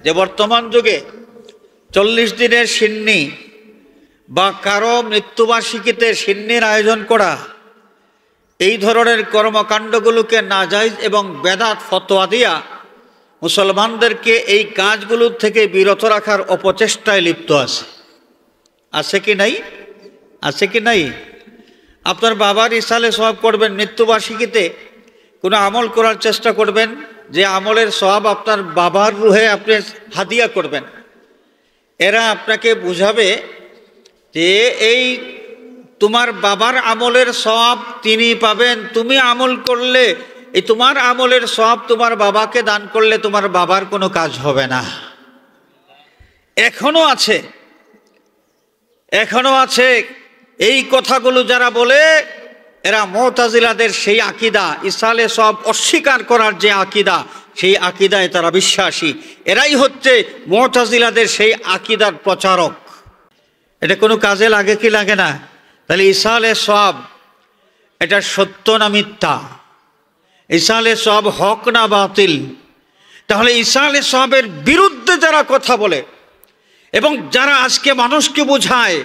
যে বর্তমান যুগে 40 দিনের সিন্নি বা কারো মৃত্যুবার্ষিকীতে সিন্নির আয়োজন করা, এই ধরনের কর্মকাণ্ডগুলোকে নাজায়েজ এবং বেদাত ফতোয়া দিয়া মুসলমানদেরকে এই কাজগুলোর থেকে বিরত রাখার অপচেষ্টায় লিপ্ত আছে। আছে কি নাই? আছে কি নাই? আপনার বাবার ইসালে সওয়াব করবেন, মৃত্যুবার্ষিকীতে কোনো আমল করার চেষ্টা করবেন, যে আমলের সওয়াব আপনার বাবার রুহে আপনি হাদিয়া করবেন। এরা আপনাকে বুঝাবে যে এই তোমার বাবার আমলের সওয়াব তিনি পাবেন, তুমি আমল করলে এই তোমার আমলের সওয়াব তোমার বাবাকে দান করলে তোমার বাবার কোনো কাজ হবে না। এখনো আছে এই কথাগুলো যারা বলে, এরা মুতাজিলাদের সেই আকীদা, ইসালে সওয়াব অস্বীকার করার যে আকীদা, সেই আকীদায় তারা বিশ্বাসী। এরাই হচ্ছে মুতাজিলাদের সেই আকীদার প্রচারক। এটা কোনো কাজে লাগে কি লাগে না? তাহলে ইসালে সওয়াব এটা সত্য না মিথ্যা? ইসালে সওয়াব হক না বাতিল? তাহলে ইসালে সওয়াবের বিরুদ্ধে যারা কথা বলে এবং যারা আজকে মানুষকে বোঝায়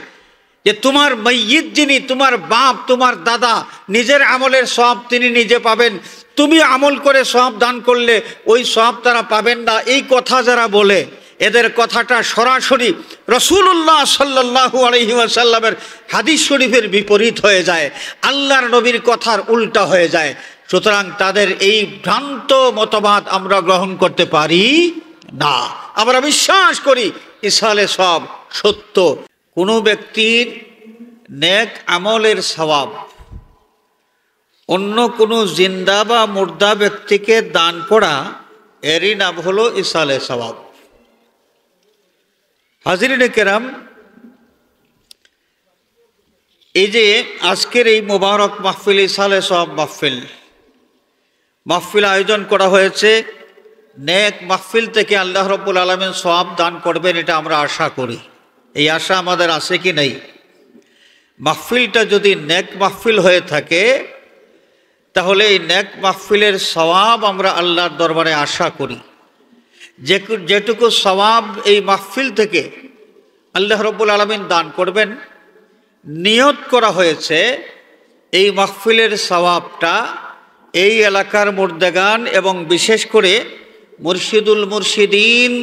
যে তোমার মাইয়িত যিনি, তোমার বাপ, তোমার দাদা, নিজের আমলের সওয়াব তিনি নিজে পাবেন, তুমি আমল করে সওয়াব দান করলে ওই সওয়াব তারা পাবেন না, এই কথা যারা বলে, এদের কথাটা সরাসরি রাসূলুল্লাহ সাল্লাল্লাহু আলাইহি ওয়াসাল্লামের হাদিস শরীফের বিপরীত হয়ে যায়, আল্লাহর নবীর কথার উল্টা হয়ে যায়। সুতরাং তাদের এই ভ্রান্ত মতবাদ আমরা গ্রহণ করতে পারি না। আমরা বিশ্বাস করি ইসালে সওয়াব সত্য। কোনো ব্যক্তির নেক আমলের সওয়াব অন্য কোনো জিন্দা বা মুর্দা ব্যক্তিকে দান করা, এরই নাম হলো ইসালে সওয়াব। হাজিরিনে কেরাম, এই যে আজকের এই মোবারক মাহফিল, ইসালে সওয়াব মাহফিল আয়োজন করা হয়েছে, নেক মাহফিল থেকে আল্লাহ রাব্বুল আলামিন সওয়াব দান করবেন, এটা আমরা আশা করি। এই আশা আমাদের আছে কি নেই? মাহফিলটা যদি নেক মাহফিল হয়ে থাকে, তাহলে এই নেক মাহফিলের সওয়াব আমরা আল্লাহর দরবারে আশা করি। যেটুকু সওয়াব এই মাহফিল থেকে আল্লাহ রাব্বুল আলামিন দান করবেন, নিয়ত করা হয়েছে এই মাহফিলের সওয়াবটা এই এলাকার মুর্দেগান এবং বিশেষ করে মুর্শিদুল মুর্শিদিন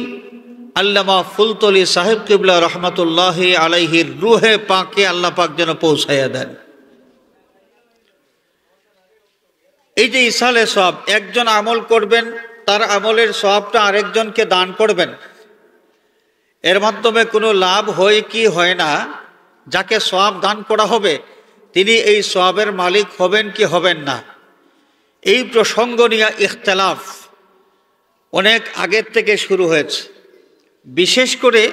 আল্লামা ফুলতলি সাহেব কিবলা রহমতুল্লাহি আলাইহির রুহে পাকে আল্লাহ পাক যেন পৌঁছাইয়া দেন। এই যে ইসালে সওয়াব, একজন আমল করবেন, তার আমলের সওয়াবটা আরেকজনকে দান করবেন, এর মাধ্যমে কোনো লাভ হয় কি হয় না, যাকে সওয়াব দান করা হবে তিনি এই সওয়াবের মালিক হবেন কি হবেন না, এই প্রসঙ্গ নিয়ে ইখতিলাফ অনেক আগের থেকে শুরু হয়েছে। বিশেষ করে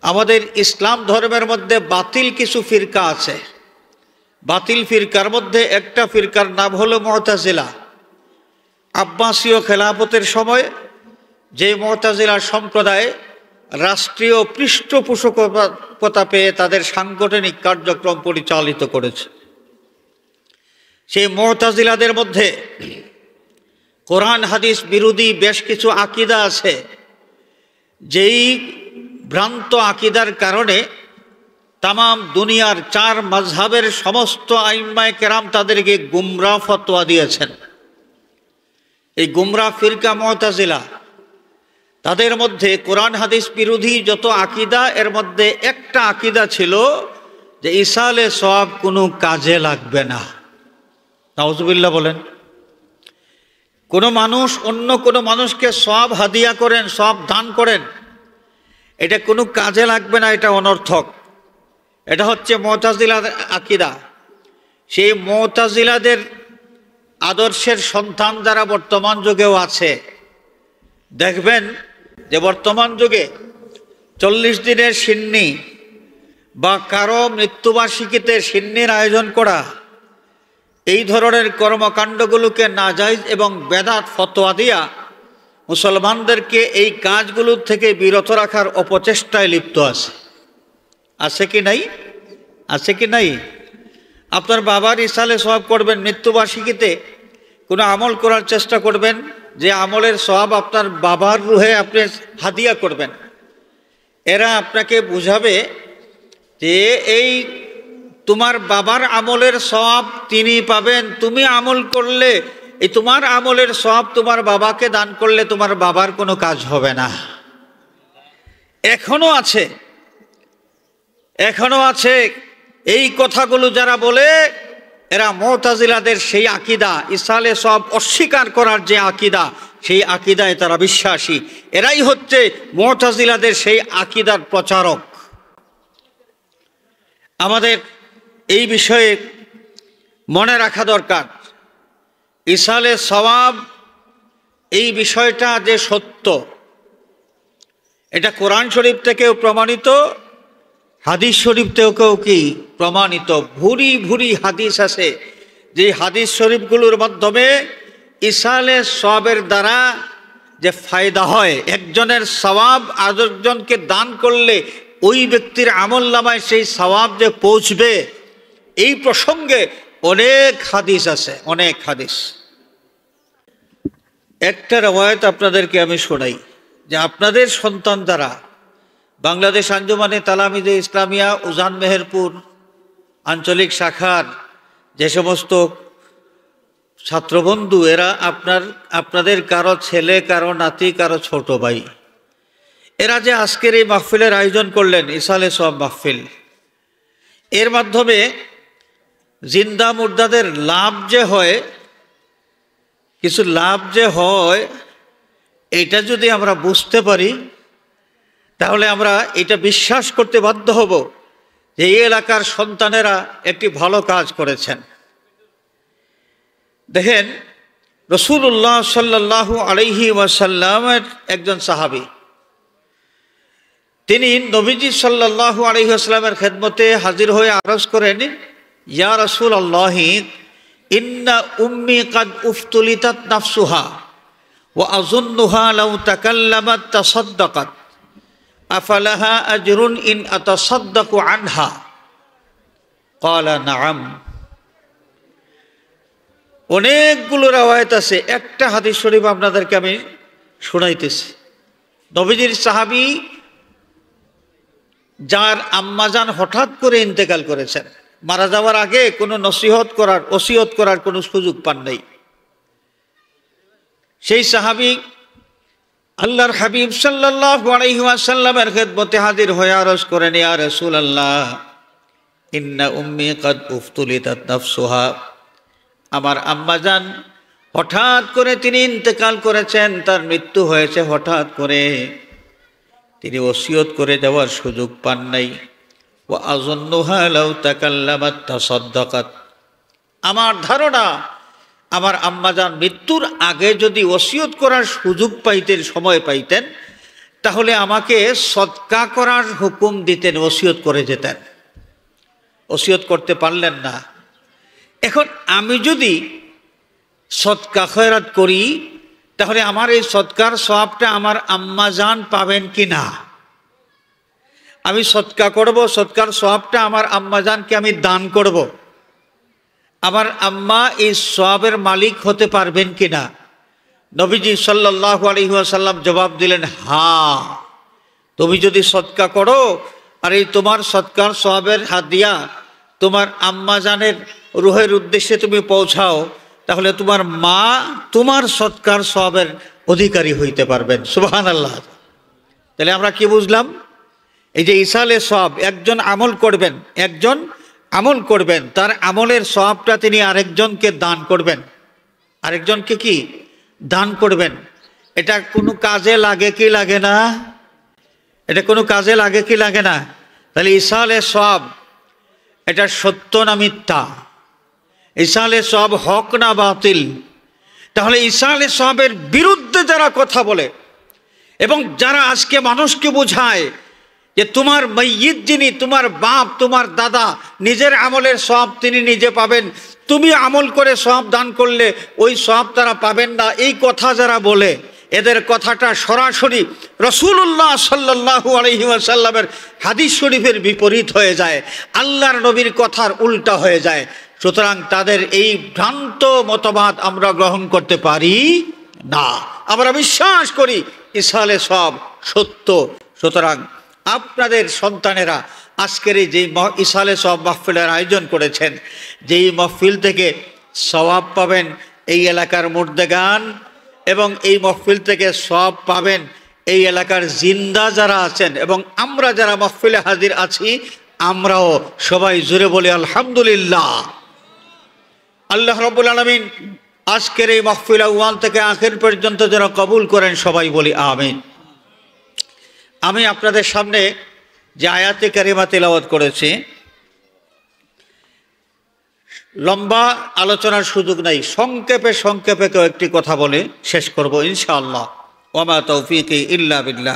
আমাদের ইসলাম ধর্মের মধ্যে বাতিল কিছু ফিরকা আছে। বাতিল ফিরকার মধ্যে একটা ফিরকার নাম হলো মুতাজিলা। আব্বাসীয় খেলাফতের সময় যে মুতাজিলা সম্প্রদায় রাষ্ট্রীয় পৃষ্ঠপোষকতা পেয়ে তাদের সাংগঠনিক কার্যক্রম পরিচালিত করেছে, সেই মুতাজিলাদের মধ্যে কোরআন হাদিস বিরোধী বেশ কিছু আকীদা আছে, যেই ভ্রান্ত আকীদার কারণে তামাম দুনিয়ার 4 মাযহাবের সমস্ত আইম্মায়ে কেরাম তাদেরকে গুমরাহ ফতোয়া দিয়েছেন। এই গুমরাহ ফিরকা মুতাজিলা, তাদের মধ্যে কোরআন হাদিস বিরোধী যত আকীদা, এর মধ্যে একটা আকীদা ছিল যে ইসালে সওয়াব কোনো কাজে লাগবে না। নাউজুবিল্লাহ বলেন। কোনো মানুষ অন্য কোনো মানুষকে সওয়াব হাদিয়া করেন, সওয়াব দান করেন, এটা কোনো কাজে লাগবে না, এটা অনর্থক। এটা হচ্ছে মুতাজিলাদের আকীদা। সেই মুতাজিলাদের আদর্শের সন্তান যারা বর্তমান যুগেও আছে, দেখবেন যে বর্তমান যুগে 40 দিনের সিন্নি বা কারো মৃত্যুবার্ষিকীতে সিন্নির আয়োজন করা, এই ধরনের কর্মকাণ্ডগুলোকে নাজায়েজ এবং বেদাত ফতোয়া দিয়া মুসলমানদেরকে এই কাজগুলোর থেকে বিরত রাখার অপচেষ্টায় লিপ্ত আছে। আছে কি নাই? আছে কি নাই? আপনার বাবার ইসালে সওয়াব করবেন, মৃত্যুবার্ষিকীতে কোনো আমল করার চেষ্টা করবেন, যে আমলের সওয়াব আপনার বাবার রুহে আপনি হাদিয়া করবেন। এরা আপনাকে বুঝাবে যে এই তোমার বাবার আমলের সওয়াব তিনি পাবেন, তুমি আমল করলে এই তোমার আমলের সওয়াব তোমার বাবাকে দান করলে তোমার বাবার কোনো কাজ হবে না। এখনো আছে এই কথাগুলো যারা বলে, এরা মুতাজিলাদের সেই আকীদা, ইসালে সওয়াব অস্বীকার করার যে আকীদা, সেই আকীদায় তারা বিশ্বাসী। এরাই হচ্ছে মুতাজিলাদের সেই আকীদার প্রচারক। আমাদের এই বিষয়ে মনে রাখা দরকার, ইসালে সওয়াব এই বিষয়টা যে সত্য, এটা কোরআন শরীফ থেকেও প্রমাণিত, হাদিস শরীফ থেকেও কি প্রমাণিত। ভুরি ভুরি হাদিস আছে, যে হাদিস শরীফগুলোর মাধ্যমে ইসালে সওয়াবের দ্বারা যে ফায়দা হয়, একজনের সওয়াব আরেকজনকে দান করলে ওই ব্যক্তির আমলনামায় সেই সওয়াব যে পৌঁছবে, এই প্রসঙ্গে অনেক হাদিস আছে, অনেক হাদিস। একটা রওয়ায়াত আপনাদেরকে আমি শোনাই, যে আপনাদের সন্তান দ্বারা বাংলাদেশ আঞ্জুমানে তালামিজে ইসলামিয়া উজান মেহেরপুর আঞ্চলিক শাখার যে সমস্ত ছাত্রবন্ধু, এরা আপনাদের কারো ছেলে, কারো নাতি, কারো ছোট ভাই, এরা যে আজকের এই মাহফিলের আয়োজন করলেন, ইসালে সওয়াব মাহফিল, এর মাধ্যমে জিন্দা মুর্দাদের লাভ যে হয়, কিছু লাভ যে হয়, এটা যদি আমরা বুঝতে পারি, তাহলে আমরা এটা বিশ্বাস করতে বাধ্য হব যে এই এলাকার সন্তানেরা একটি ভালো কাজ করেছেন। দেখেন, রাসূলুল্লাহ সাল্লাল্লাহু আলাইহি ওয়াসাল্লামের একজন সাহাবী, তিনি নবীজি সাল্লাল্লাহু আলাইহি ওয়াসাল্লামের খেদমতে হাজির হয়ে আরজ করেন, ইয়া রাসূলুল্লাহি ইন্না উম্মি কাদ উফতুলিতাত নাফসুহা ওয়া আযুন্নুহা লাউ তাকাল্লামাত তাসাদ্দাকাত আফালাহা আজরুন ইন আতাসাদ্দাকু আনহা ক্বালা নাআম। অনেকগুলো রওয়ায়াত আছে, একটা হাদিস শরীফ আপনাদেরকে আমি শোনাইতেছি। নবীজির সাহাবী, যার আম্মাজান হঠাৎ করে ইন্তেকাল করেছেন, মারা যাওয়ার আগে কোনো ওসিয়ত করার কোনো সুযোগ পান নাই, সেই সাহাবী আল্লাহর হাবিব সাল্লাল্লাহু আলাইহি ওয়াসাল্লামের খেদমতে হাজির হয়ে আরজ করেন, ইয়া রাসূলুল্লাহ ইন্না উম্মি কাদ উফতুলিতাত নাফসুহা, আমার আম্মাজান হঠাৎ করে তিনি ইন্তেকাল করেছেন, তার মৃত্যু হয়েছে হঠাৎ করে, তিনি ওসিয়ত করে যাওয়ার সুযোগ পান নাই। ওয়া আযুন্নুহা লাউ তাকাল্লামাত তাসাদ্দাকাত, আমার ধারণা আমার আম্মাজান মৃত্যুর আগে যদি ওসিয়ত করার সুযোগ পাইতেন, সময় পাইতেন, তাহলে আমাকে সদকা করার হুকুম দিতেন, ওসিয়ত করে যেতেন। ওসিয়ত করতে পারলেন না। এখন আমি যদি সদকা খয়রাত করি, তাহলে আমার এই সদকার সওয়াবটা আমার আম্মাজান পাবেন কি না? আমি সদকা করব, সদকার সওয়াবটা আমার আম্মাজানকে আমি দান করব, আমার আম্মা এই সওয়াবের মালিক হতে পারবেন কিনা? নবীজি সাল্লাল্লাহু আলাইহি ওয়াসাল্লাম জবাব দিলেন, হ্যাঁ, তুমি যদি সদকা করো আর এই তোমার সদকার সওয়াবের হাদিয়া তোমার আম্মাজানের রুহের উদ্দেশ্যে তুমি পৌঁছাও, তাহলে তোমার মা তোমার সদকার সওয়াবের অধিকারী হইতে পারবেন। সুবহানাল্লাহ। তাহলে আমরা কি বুঝলাম? এই যে ইসালে সওয়াব, একজন আমল করবেন, তার আমলের সওয়াবটা তিনি আরেকজনকে দান করবেন, আরেকজনকে কি দান করবেন। এটা কোনো কাজে লাগে কি লাগে না? এটা কোনো কাজে লাগে কি লাগে না? তাহলে ইসালে সওয়াব এটা সত্য না মিথ্যা? ইসালে সওয়াব হক না বাতিল? তাহলে ইসালে সওয়াবের বিরুদ্ধে যারা কথা বলে এবং যারা আজকে মানুষকে বোঝায় যে তোমার মাইয়িত যিনি, তোমার বাপ, তোমার দাদা, নিজের আমলের সওয়াব তিনি নিজে পাবেন, তুমি আমল করে সওয়াব দান করলে ওই সওয়াব তারা পাবেন না, এই কথা যারা বলে, এদের কথাটা সরাসরি রাসূলুল্লাহ সাল্লাল্লাহু আলাইহি ওয়াসাল্লামের হাদিস শরীফের বিপরীত হয়ে যায়, আল্লাহর নবীর কথার উল্টা হয়ে যায়। সুতরাং তাদের এই ভ্রান্ত মতবাদ আমরা গ্রহণ করতে পারি না, আমরা বিশ্বাস করি ইসালে সওয়াব সত্য। সুতরাং আপনাদের সন্তানেরা আজকের এই যে ইসালে সওয়াব মাহফিলের আয়োজন করেছেন, যেই মাহফিল থেকে সওয়াব পাবেন এই এলাকার মুর্দেগান, এবং এই মাহফিল থেকে সওয়াব পাবেন এই এলাকার জিন্দা যারা আছেন, এবং আমরা যারা মাহফিলে হাজির আছি আমরাও সবাই জোরে বলি আলহামদুলিল্লাহ। আল্লাহ রাব্বুল আলামিন আজকের এই মাহফিল আউয়াল থেকে আখির পর্যন্ত যেন কবুল করেন, সবাই বলি আমিন। আমি আপনাদের সামনে যে আয়াতে কারিমা তিলাওয়াত করেছি, লম্বা আলোচনার সুযোগ নাই, সংক্ষেপে সংক্ষেপে কয়েকটি কথা বলে শেষ করব ইনশাআল্লাহ। ওয়া মা তৌফিকি ইল্লা বিল্লাহ।